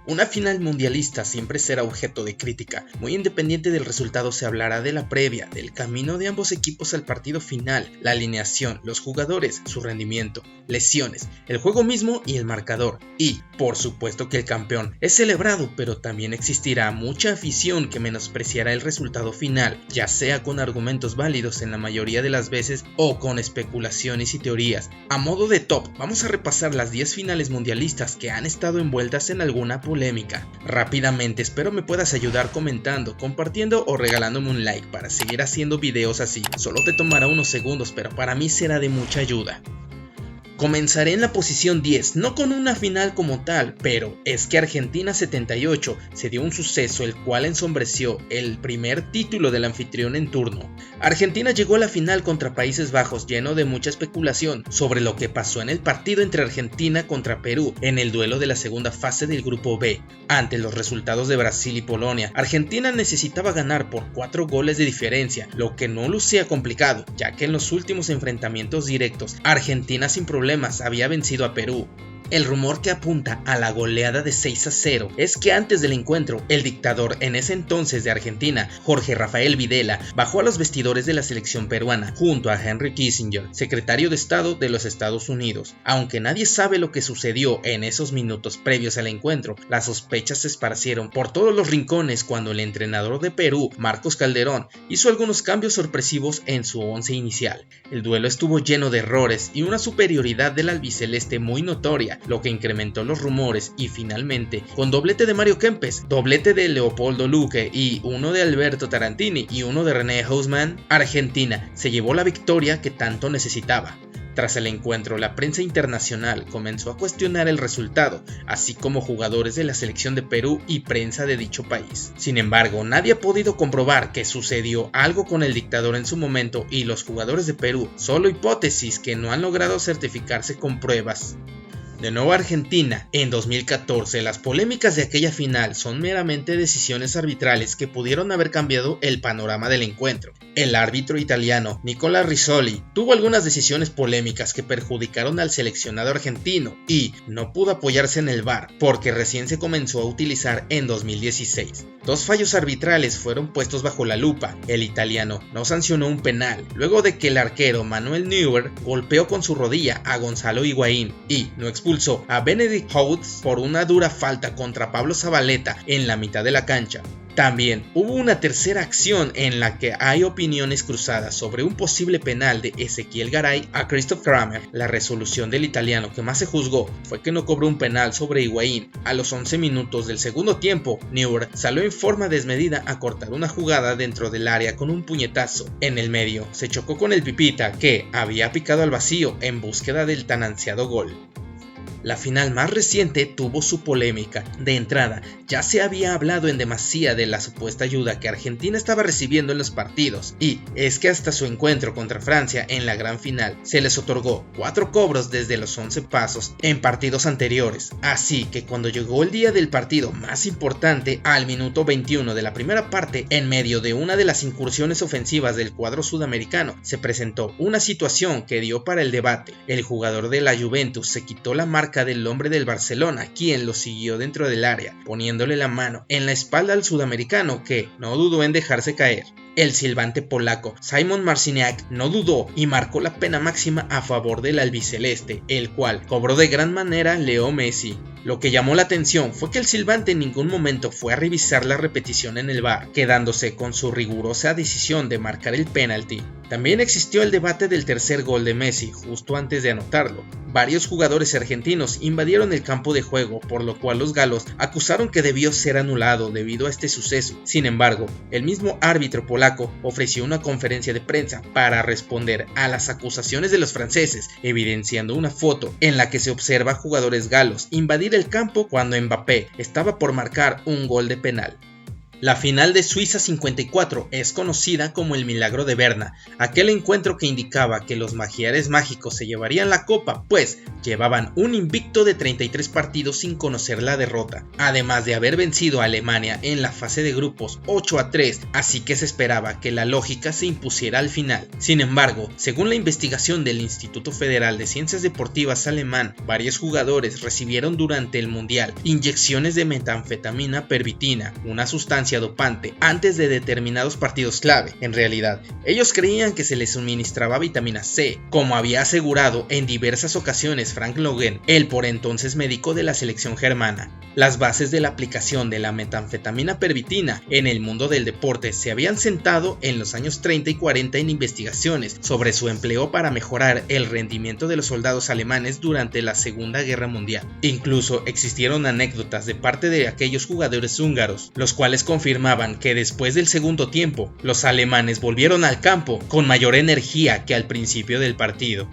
Una final mundialista siempre será objeto de crítica, muy independiente del resultado se hablará de la previa, del camino de ambos equipos al partido final, la alineación, los jugadores, su rendimiento, lesiones, el juego mismo y el marcador. Y, por supuesto que el campeón es celebrado, pero también existirá mucha afición que menospreciará el resultado final, ya sea con argumentos válidos en la mayoría de las veces o con especulaciones y teorías. A modo de top, vamos a repasar las 10 finales mundialistas que han estado envueltas en alguna polémica. Rápidamente, espero me puedas ayudar comentando, compartiendo o regalándome un like para seguir haciendo videos así. Solo te tomará unos segundos, pero para mí será de mucha ayuda. Comenzaré en la posición 10, no con una final como tal, pero es que Argentina 78 se dio un suceso el cual ensombreció el primer título del anfitrión en turno. Argentina llegó a la final contra Países Bajos lleno de mucha especulación sobre lo que pasó en el partido entre Argentina contra Perú en el duelo de la segunda fase del grupo B. Ante los resultados de Brasil y Polonia, Argentina necesitaba ganar por 4 goles de diferencia, lo que no lucía complicado, ya que en los últimos enfrentamientos directos, Argentina sin problemas había vencido a Perú. El rumor que apunta a la goleada de 6-0 es que antes del encuentro, el dictador en ese entonces de Argentina, Jorge Rafael Videla, bajó a los vestidores de la selección peruana junto a Henry Kissinger, secretario de Estado de los Estados Unidos. Aunque nadie sabe lo que sucedió en esos minutos previos al encuentro, las sospechas se esparcieron por todos los rincones cuando el entrenador de Perú, Marcos Calderón, hizo algunos cambios sorpresivos en su once inicial. El duelo estuvo lleno de errores y una superioridad del albiceleste muy notoria, lo que incrementó los rumores y finalmente, con doblete de Mario Kempes, doblete de Leopoldo Luque y uno de Alberto Tarantini y uno de René Hausmann, Argentina se llevó la victoria que tanto necesitaba. Tras el encuentro, la prensa internacional comenzó a cuestionar el resultado, así como jugadores de la selección de Perú y prensa de dicho país. Sin embargo, nadie ha podido comprobar que sucedió algo con el dictador en su momento y los jugadores de Perú, solo hipótesis que no han logrado certificarse con pruebas. De nuevo Argentina, en 2014 las polémicas de aquella final son meramente decisiones arbitrales que pudieron haber cambiado el panorama del encuentro. El árbitro italiano Nicola Rizzoli tuvo algunas decisiones polémicas que perjudicaron al seleccionado argentino y no pudo apoyarse en el VAR porque recién se comenzó a utilizar en 2016. 2 fallos arbitrales fueron puestos bajo la lupa. El italiano no sancionó un penal luego de que el arquero Manuel Neuer golpeó con su rodilla a Gonzalo Higuaín y no expulsó a Benedict Höwedes por una dura falta contra Pablo Zabaleta en la mitad de la cancha. También hubo una tercera acción en la que hay opiniones cruzadas sobre un posible penal de Ezequiel Garay a Christoph Kramer. La resolución del italiano que más se juzgó fue que no cobró un penal sobre Higuaín. A los 11 minutos del segundo tiempo, Neuer salió en forma desmedida a cortar una jugada dentro del área con un puñetazo. En el medio, se chocó con el Pipita que había picado al vacío en búsqueda del tan ansiado gol. La final más reciente tuvo su polémica. De entrada, ya se había hablado en demasía de la supuesta ayuda que Argentina estaba recibiendo en los partidos, y es que hasta su encuentro contra Francia en la gran final se les otorgó 4 cobros desde los 11 pasos en partidos anteriores, así que cuando llegó el día del partido más importante, al minuto 21 de la primera parte, en medio de una de las incursiones ofensivas del cuadro sudamericano, se presentó una situación que dio para el debate. El jugador de la Juventus se quitó la marca del hombre del Barcelona, quien lo siguió dentro del área, poniéndole la mano en la espalda al sudamericano que no dudó en dejarse caer. El silbante polaco Szymon Marciniak no dudó y marcó la pena máxima a favor del albiceleste, el cual cobró de gran manera Leo Messi. Lo que llamó la atención fue que el silbante en ningún momento fue a revisar la repetición en el VAR, quedándose con su rigurosa decisión de marcar el penalti. También existió el debate del tercer gol de Messi justo antes de anotarlo. Varios jugadores argentinos invadieron el campo de juego, por lo cual los galos acusaron que debió ser anulado debido a este suceso. Sin embargo, el mismo árbitro polaco ofreció una conferencia de prensa para responder a las acusaciones de los franceses, evidenciando una foto en la que se observa a jugadores galos invadir el campo cuando Mbappé estaba por marcar un gol de penal. La final de Suiza 54 es conocida como el Milagro de Berna, aquel encuentro que indicaba que los magiares mágicos se llevarían la copa, pues llevaban un invicto de 33 partidos sin conocer la derrota, además de haber vencido a Alemania en la fase de grupos 8-3, así que se esperaba que la lógica se impusiera al final. Sin embargo, según la investigación del Instituto Federal de Ciencias Deportivas alemán, varios jugadores recibieron durante el Mundial inyecciones de metanfetamina pervitina, una sustancia dopante, antes de determinados partidos clave. En realidad, ellos creían que se les suministraba vitamina C, como había asegurado en diversas ocasiones Frank Logan, el por entonces médico de la selección germana. Las bases de la aplicación de la metanfetamina pervitina en el mundo del deporte se habían sentado en los años 30 y 40 en investigaciones sobre su empleo para mejorar el rendimiento de los soldados alemanes durante la Segunda Guerra Mundial. Incluso existieron anécdotas de parte de aquellos jugadores húngaros, los cuales confirmaban que después del segundo tiempo, los alemanes volvieron al campo con mayor energía que al principio del partido.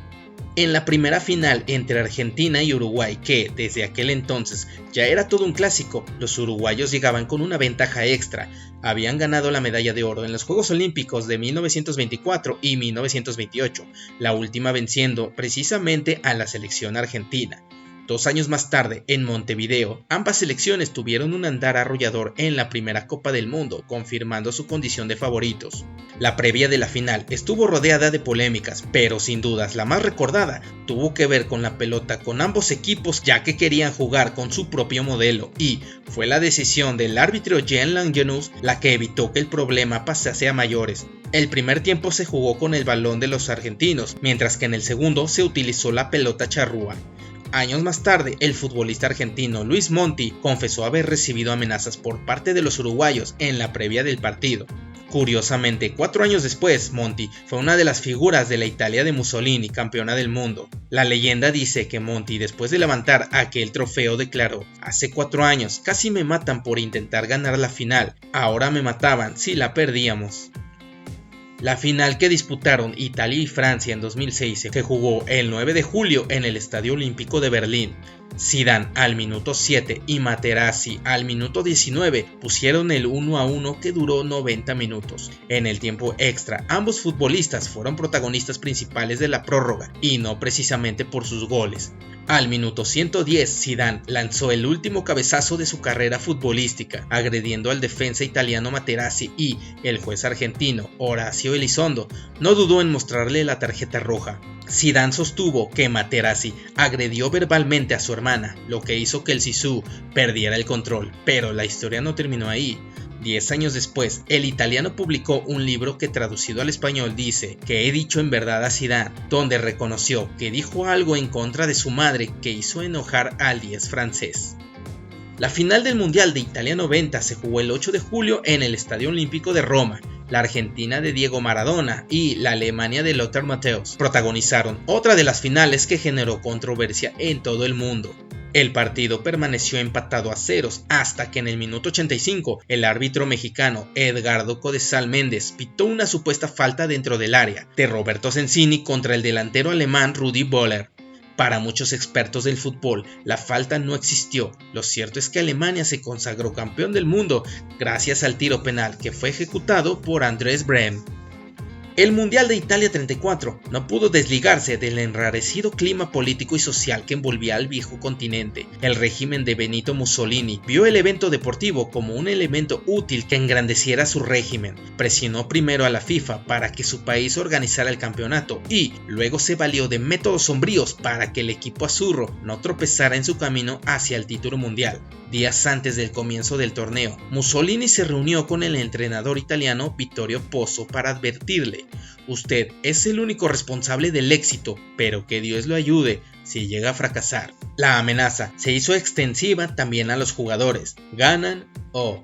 En la primera final entre Argentina y Uruguay, que desde aquel entonces ya era todo un clásico, los uruguayos llegaban con una ventaja extra. Habían ganado la medalla de oro en los Juegos Olímpicos de 1924 y 1928, la última venciendo precisamente a la selección argentina. 2 años más tarde, en Montevideo, ambas selecciones tuvieron un andar arrollador en la primera Copa del Mundo, confirmando su condición de favoritos. La previa de la final estuvo rodeada de polémicas, pero sin dudas la más recordada tuvo que ver con la pelota con ambos equipos, ya que querían jugar con su propio modelo, y fue la decisión del árbitro Jean Langenius la que evitó que el problema pasase a mayores. El primer tiempo se jugó con el balón de los argentinos, mientras que en el segundo se utilizó la pelota charrúa. Años más tarde, el futbolista argentino Luis Monti confesó haber recibido amenazas por parte de los uruguayos en la previa del partido. Curiosamente, 4 años después, Monti fue una de las figuras de la Italia de Mussolini, campeona del mundo. La leyenda dice que Monti, después de levantar aquel trofeo, declaró: "Hace 4 años casi me matan por intentar ganar la final, ahora me mataban si la perdíamos". La final que disputaron Italia y Francia en 2006 se jugó el 9 de julio en el Estadio Olímpico de Berlín. Zidane al minuto 7 y Materazzi al minuto 19 pusieron el 1-1 que duró 90 minutos. En el tiempo extra, ambos futbolistas fueron protagonistas principales de la prórroga y no precisamente por sus goles. Al minuto 110, Zidane lanzó el último cabezazo de su carrera futbolística, agrediendo al defensa italiano Materazzi, y el juez argentino Horacio Elizondo no dudó en mostrarle la tarjeta roja. Zidane sostuvo que Materazzi agredió verbalmente a su hermana, lo que hizo que el Sisu perdiera el control, pero la historia no terminó ahí. 10 años después, el italiano publicó un libro que, traducido al español, dice que he dicho en verdad a Zidane, donde reconoció que dijo algo en contra de su madre que hizo enojar al 10 francés. La final del Mundial de Italia 90 se jugó el 8 de julio en el Estadio Olímpico de Roma. La Argentina de Diego Maradona y la Alemania de Lothar Matthäus protagonizaron otra de las finales que generó controversia en todo el mundo. El partido permaneció empatado a ceros hasta que en el minuto 85 el árbitro mexicano Edgardo Codesal Méndez pitó una supuesta falta dentro del área de Roberto Sensini contra el delantero alemán Rudi Völler. Para muchos expertos del fútbol, la falta no existió. Lo cierto es que Alemania se consagró campeón del mundo gracias al tiro penal que fue ejecutado por Andrés Brem. El Mundial de Italia 34 no pudo desligarse del enrarecido clima político y social que envolvía al viejo continente. El régimen de Benito Mussolini vio el evento deportivo como un elemento útil que engrandeciera su régimen. Presionó primero a la FIFA para que su país organizara el campeonato y luego se valió de métodos sombríos para que el equipo azurro no tropezara en su camino hacia el título mundial. Días antes del comienzo del torneo, Mussolini se reunió con el entrenador italiano Vittorio Pozzo para advertirle: usted es el único responsable del éxito, pero que Dios lo ayude si llega a fracasar. La amenaza se hizo extensiva también a los jugadores. ¿Ganan o...?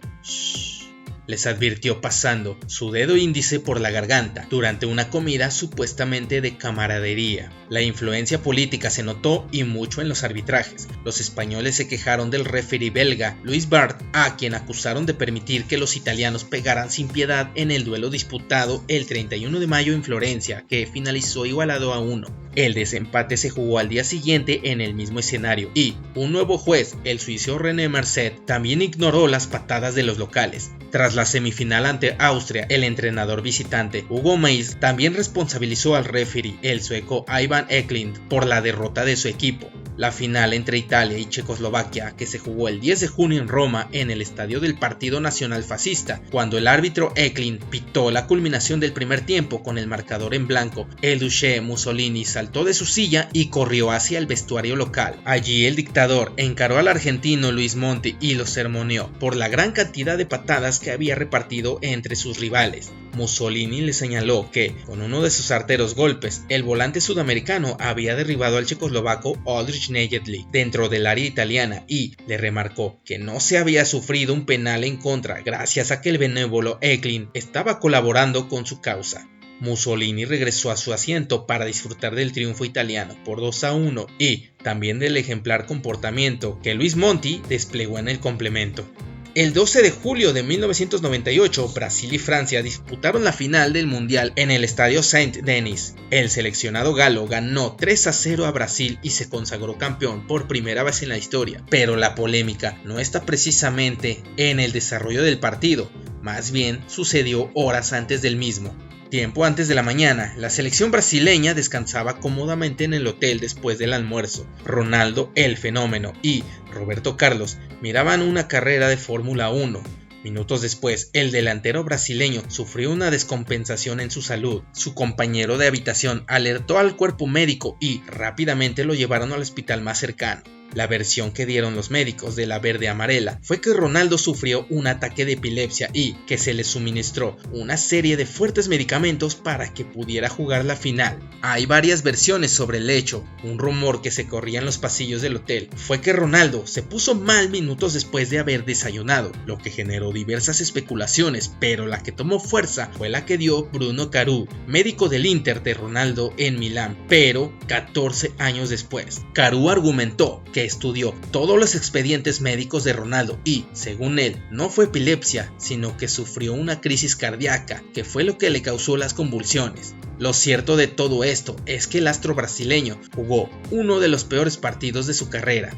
Les advirtió pasando su dedo índice por la garganta durante una comida supuestamente de camaradería. La influencia política se notó y mucho en los arbitrajes. Los españoles se quejaron del referee belga Louis Bart, a quien acusaron de permitir que los italianos pegaran sin piedad en el duelo disputado el 31 de mayo en Florencia, que finalizó igualado a 1. El desempate se jugó al día siguiente en el mismo escenario y un nuevo juez, el suizo René Marcet, también ignoró las patadas de los locales. Tras la semifinal ante Austria, el entrenador visitante Hugo Meis también responsabilizó al referee, el sueco Ivan Eklund, por la derrota de su equipo. La final entre Italia y Checoslovaquia, que se jugó el 10 de junio en Roma en el estadio del Partido Nacional Fascista, cuando el árbitro Eklund pitó la culminación del primer tiempo con el marcador en blanco, el duce Mussolini saltó de su silla y corrió hacia el vestuario local. Allí el dictador encaró al argentino Luis Monti y lo sermoneó por la gran cantidad de patadas que había repartido entre sus rivales. Mussolini le señaló que, con uno de sus arteros golpes, el volante sudamericano había derribado al checoslovaco Oldrich Nejedly dentro del área italiana y le remarcó que no se había sufrido un penal en contra gracias a que el benévolo Eklund estaba colaborando con su causa. Mussolini regresó a su asiento para disfrutar del triunfo italiano por 2-1 y también del ejemplar comportamiento que Luis Monti desplegó en el complemento. El 12 de julio de 1998, Brasil y Francia disputaron la final del Mundial en el estadio Saint-Denis. El seleccionado galo ganó 3-0 a Brasil y se consagró campeón por primera vez en la historia. Pero la polémica no está precisamente en el desarrollo del partido, más bien sucedió horas antes del mismo. Tiempo antes de la mañana, la selección brasileña descansaba cómodamente en el hotel después del almuerzo. Ronaldo, el fenómeno, y Roberto Carlos miraban una carrera de Fórmula 1. Minutos después, el delantero brasileño sufrió una descompensación en su salud. Su compañero de habitación alertó al cuerpo médico y rápidamente lo llevaron al hospital más cercano. La versión que dieron los médicos de la verde amarela fue que Ronaldo sufrió un ataque de epilepsia y que se le suministró una serie de fuertes medicamentos para que pudiera jugar la final. Hay varias versiones sobre el hecho. Un rumor que se corría en los pasillos del hotel fue que Ronaldo se puso mal minutos después de haber desayunado, lo que generó diversas especulaciones, pero la que tomó fuerza fue la que dio Bruno Caru, médico del Inter de Ronaldo en Milán, pero 14 años después. Caru argumentó que estudió todos los expedientes médicos de Ronaldo y, según él, no fue epilepsia, sino que sufrió una crisis cardíaca, que fue lo que le causó las convulsiones. Lo cierto de todo esto es que el astro brasileño jugó uno de los peores partidos de su carrera.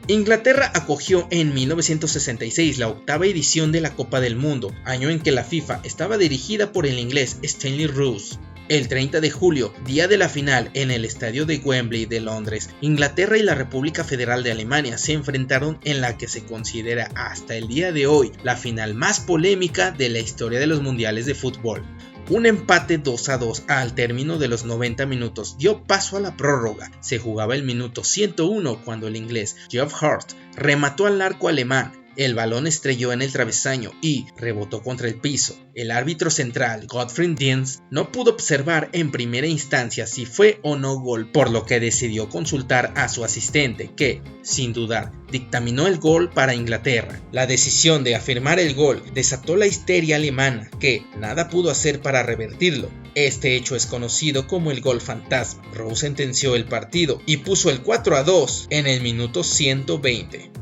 Inglaterra acogió en 1966 la octava edición de la Copa del Mundo, año en que la FIFA estaba dirigida por el inglés Stanley Rous. El 30 de julio, día de la final en el estadio de Wembley de Londres, Inglaterra y la República Federal de Alemania se enfrentaron en la que se considera hasta el día de hoy la final más polémica de la historia de los mundiales de fútbol. Un empate 2-2 al término de los 90 minutos dio paso a la prórroga. Se jugaba el minuto 101 cuando el inglés Geoff Hurst remató al arco alemán. El balón estrelló en el travesaño y rebotó contra el piso. El árbitro central, Godfrey Deans, no pudo observar en primera instancia si fue o no gol, por lo que decidió consultar a su asistente, que, sin dudar, dictaminó el gol para Inglaterra. La decisión de afirmar el gol desató la histeria alemana, que nada pudo hacer para revertirlo. Este hecho es conocido como el gol fantasma. Rous sentenció el partido y puso el 4-2 en el minuto 120.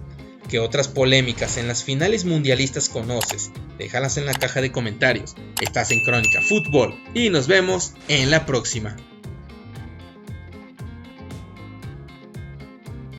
¿Qué otras polémicas en las finales mundialistas conoces? Déjalas en la caja de comentarios. Estás en Crónica Fútbol y nos vemos en la próxima.